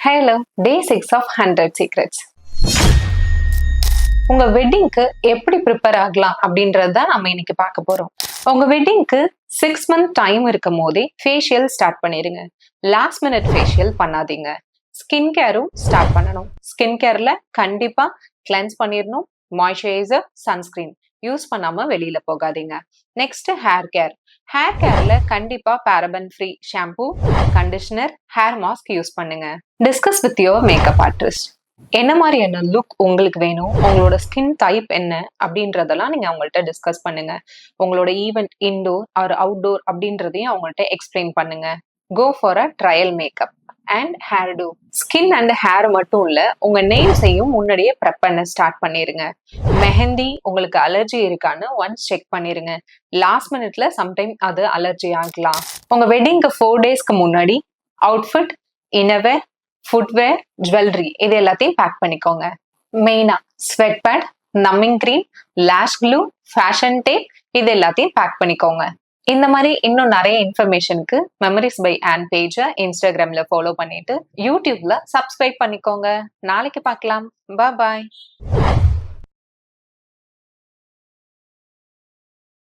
Hello, day 6 of 100 secrets. உங்க வெட்டிங்க்கு எப்படி prepare ஆகலாம் அப்படின்றது தான் நம்ம இன்னைக்கு பார்க்க போறோம். உங்க வெட்டிங்க்கு 6 மந்த் டைம் இருக்கும் போதே ஃபேஷியல் ஸ்டார்ட் பண்ணிருங்க. லாஸ்ட் மினிட் ஃபேஷியல் பண்ணாதீங்க. ஸ்கின் கேரும் ஸ்டார்ட் பண்ணணும். ஸ்கின் கேர்ல கண்டிப்பா கிளென்ஸ் பண்ணிடணும். மாய்ஸ்சரைசர், சன்ஸ்கிரீன் யூஸ் பண்ணாம வெளியில போகாதீங்க. Next hair care. ஹேர் கேர்ல கண்டிப்பா paraben free shampoo, conditioner, hair mask use பண்ணுங்க. Discuss with your makeup artist. என்ன மாதிரியான லுக் உங்களுக்கு வேணும், உங்களோட ஸ்கின் டைப் என்ன அப்படின்றதெல்லாம் நீங்க அவங்கள்ட்ட டிஸ்கஸ் பண்ணுங்க. உங்களோட ஈவெண்ட் இன்டோர் ஆர் அவுட்டோர் அப்படின்றதையும் அவங்கள்ட்ட எக்ஸ்பிளைன் பண்ணுங்க. Go for a trial makeup and hairdo. Skin and hair மட்டும் இல்ல, உங்க நெயில்ஸையும் முன்னாடியே ப்ரெப் பண்ண ஸ்டார்ட் பண்ணிருங்க. மெஹந்தி உங்களுக்கு அலர்ஜி இருக்கான்னு ஒன்ஸ் செக் பண்ணிருங்க. லாஸ்ட் மினிட்ல சம்டைம் அது அலர்ஜி ஆகலாம். உங்க வெட்டிங்க்கு 4 டேஸ்க்கு முன்னாடி அவுட்ஃபிட், இன்னர்வேர், ஃபுட்வேர், ஜுவல்லரி இது எல்லாத்தையும் பேக் பண்ணிக்கோங்க. மெயினா ஸ்வெட் பேட், நம்மிங் cream, lash glue, fashion tape இது எல்லாத்தையும் பேக் பண்ணிக்கோங்க. இந்த மாதிரி இன்னும் நிறைய இன்ஃபர்மேஷனுக்கு மெமரிஸ் பை ஆன் பேஜை இன்ஸ்டாகிராம்ல ஃபாலோ பண்ணிட்டு யூடியூப்ல சப்ஸ்கிரைப் பண்ணிக்கோங்க. நாளைக்கு பார்க்கலாம். பாய்.